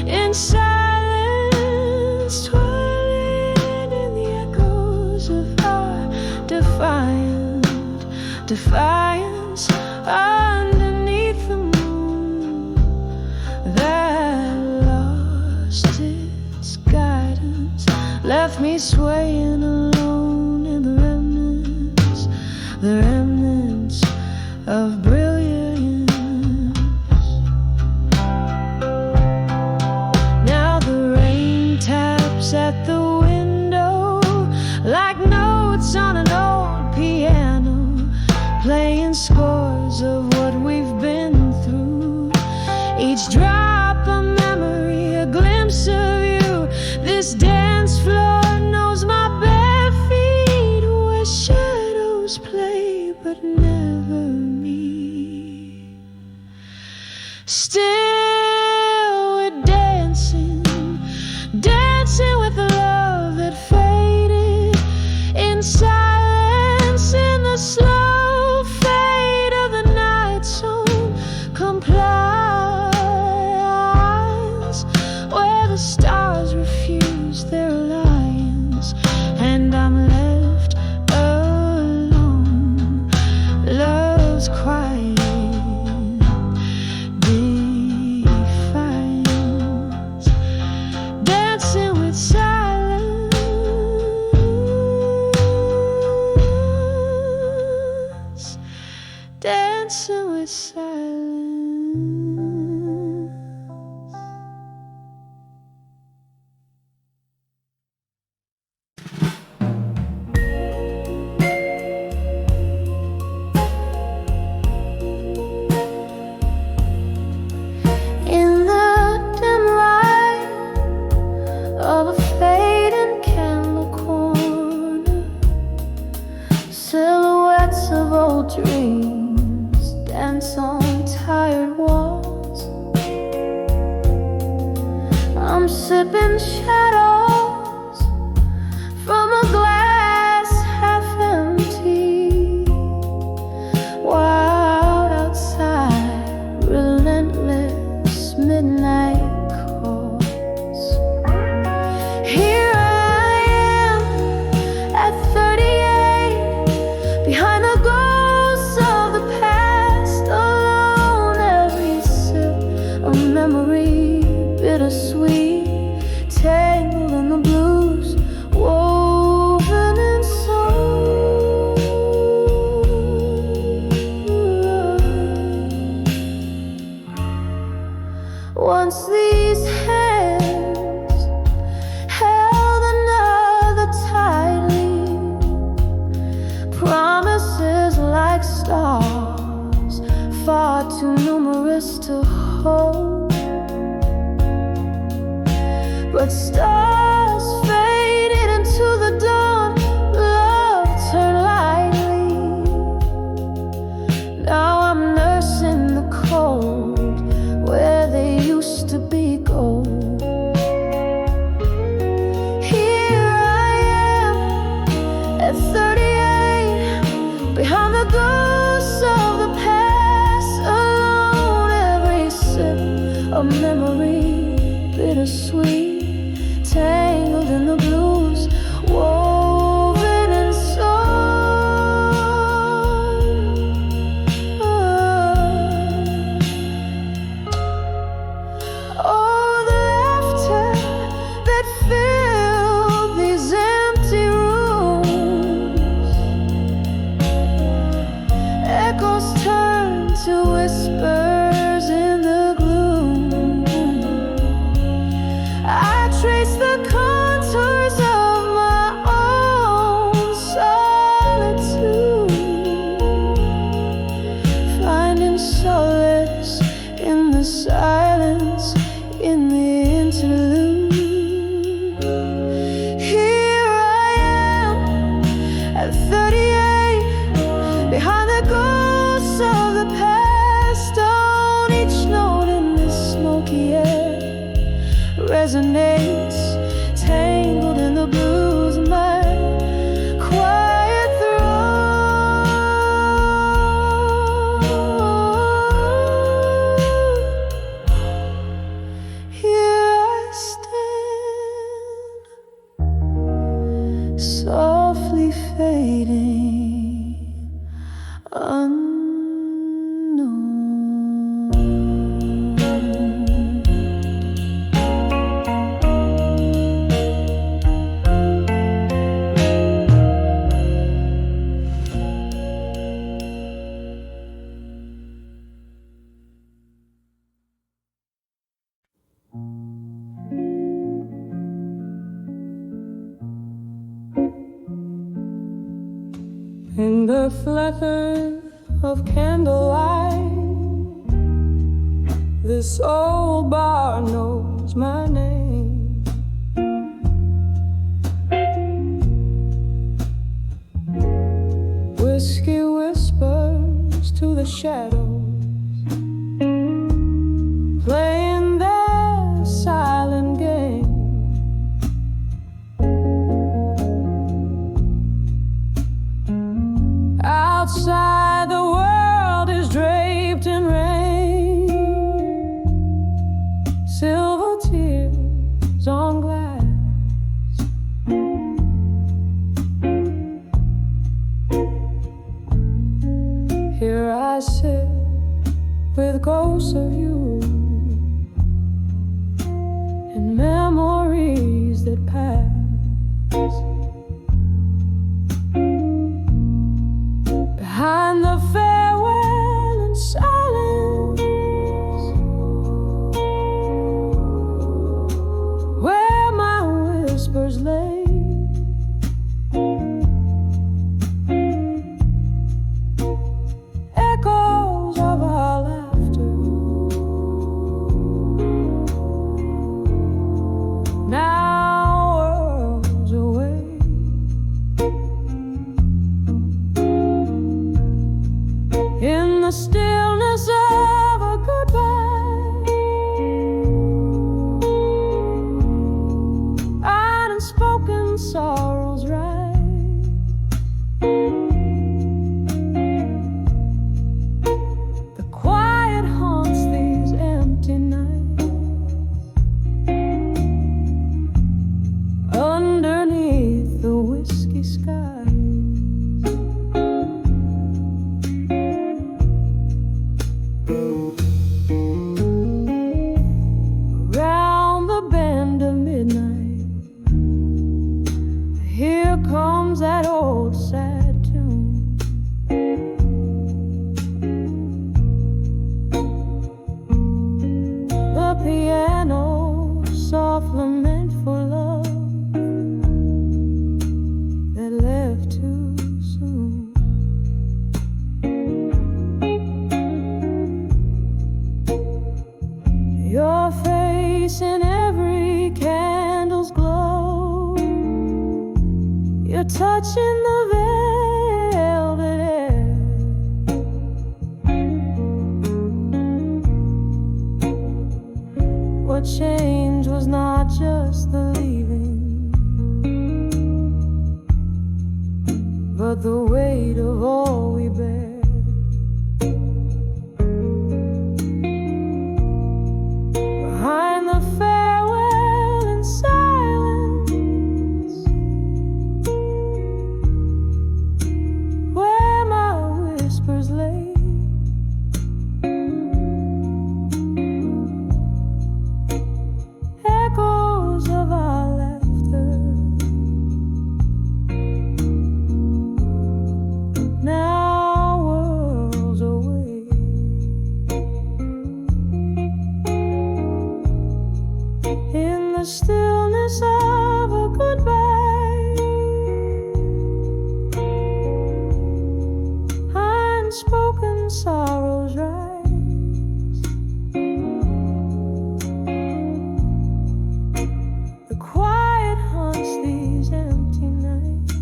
in silence, twirling in the echoes of our defiance underneath the moon that lost its guidance, left me swaying alone in the remnants of brilliance. Each drop a memory, a glimpse of you. This dance floor knows my bare feet, where shadows play but never me. Still we're dancing, dancing with the love that faded in silence, in the slow fade of the night zone compliance, where the stars refuse their alliance and I'm left alone. Love's quiet defiance, dancing with silence, dancing with silence. In the dim light of a fading candle corner, silhouettes of old dreams dance on tired walls. I'm sipping shadows from a glass half empty, while outside relentless midnight calls. Here I am at 38, behind the ghosts of the past, alone. Every sip of memory, bittersweet, tangled in the blues, woven in soul. Once these hands held another tightly, promises like stars, far too numerous to hold. But stars faded into the dawn, love turned lightly. Now I'm nursing the cold where they used to be gold. Here I am at 38, behind the ghosts of the past, alone. Every sip of memory, bittersweet, tangled in the blues, woven in soul. Oh, the laughter that filled these empty rooms, echoes turn to whispers in the gloom. I trace the contours of my own solitude, finding solace in the silence, in the interlude. Here I am at 38, behind the ghosts of the past, on each note in this smoky air resonates, tangled in the blues of my quiet throat. Here I stand, softly fading, unknown. In the flicker of candlelight, This old bar knows my name. Whiskey whispers to the shadows, playing their silent game. Outside the world is draped in rain, silver tears on glass. Here I sit with ghosts of you and memories that pass. Behind the farewell and silence, where my whispers lay, echoes of our laughter, now worlds away. In the stillness of a goodbye, unspoken sorrows rise. The quiet haunts these empty nights, underneath the whiskey sky. Around the bend of midnight, here comes that old sad tune. The piano, soft lament for love that left too soon. Your face in every candle's glow, you're touching the velvet air. What changed was not just the leaving, but the weight of all we bear. Behind the farewell and silence, where my whispers lay, echoes of our laughter, now worlds away. In the stillness of a goodbye, unspoken sorrows rise. The quiet haunts these empty nights,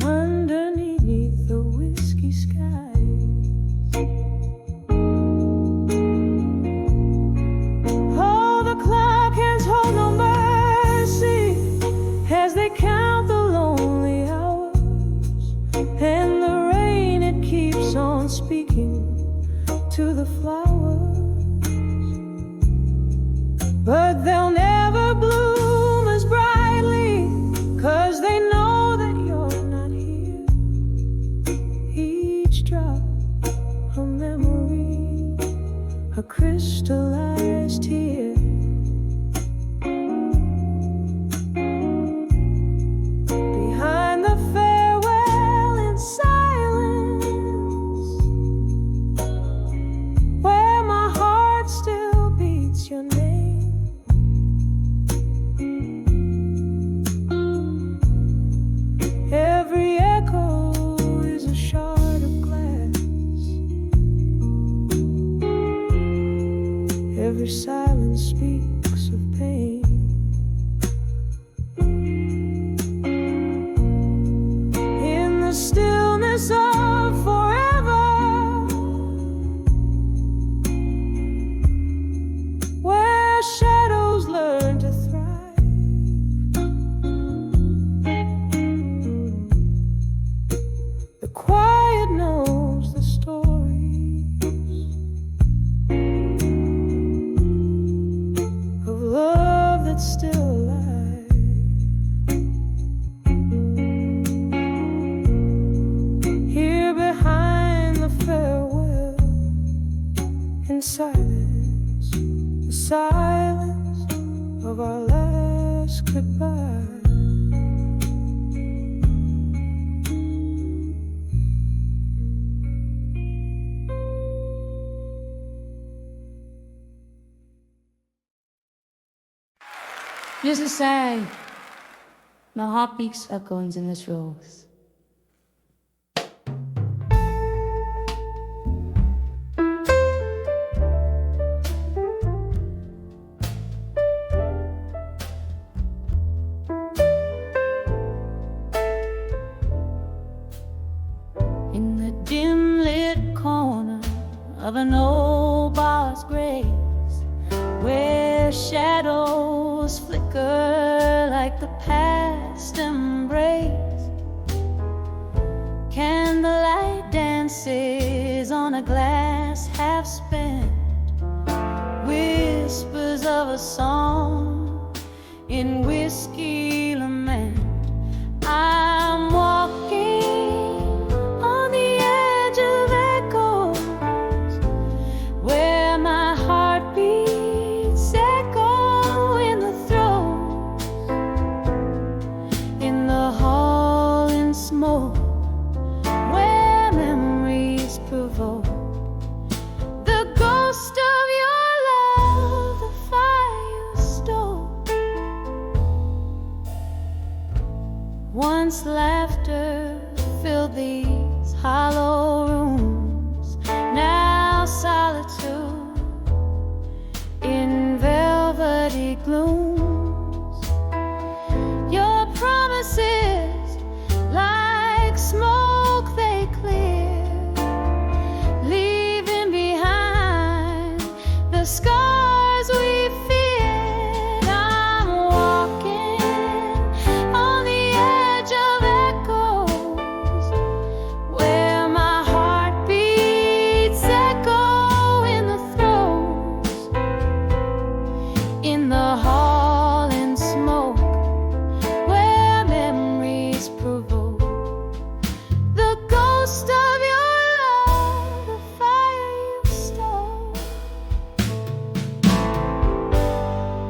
underneath the whiskey skies. Oh, the clock hands hold no mercy as they count the lonely hours, and the rain, it keeps on speaking to the flowers. But they'll never bloom as brightly, 'cause they know that you're not here. Each drop a memory, a crystallized tear. Behind the farewell in silence, where my heart still beats your name. Every echo is a shard of glass, Just a sigh. My heart beats echoes in this rose. In the dim lit corner of an old bar's grace, where shadows flicker like the past embrace, candlelight dances on a glass half spent, whispers of a song in whiskey lament. I'm walking on the edge of echoes, where my heart beats echo in the throes, in the hall in smoke, where memories provoke the ghost of your love, the fire you stole. Once laughter filled these hollow rooms, now solitude in velvety glooms. Your promises like smoke they clear, leaving behind the scars we feared. I'm walking on the edge of echoes, where my heart beats echo in the throes, in the hall in smoke, where memories provoke the ghost of your love, the fire you stole.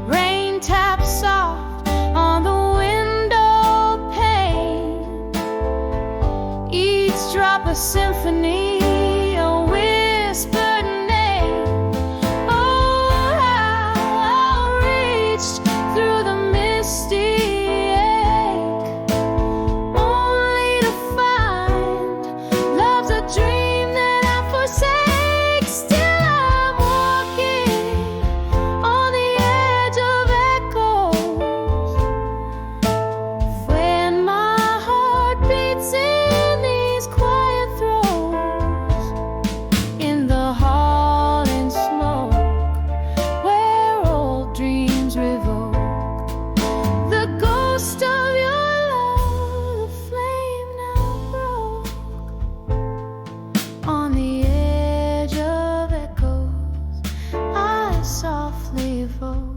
Rain taps soft on the window pane, each drop a symphony, a whispered name. Oh, how I reached through the misty ache, only to find love's a dream that I forsake. Still I'm walking on the edge of echoes, when my heart beats in these quiet throes, in the hall in smoke, where old dreams revoke the ghost of your love, the flame now broke. On the edge of echoes, I softly vote.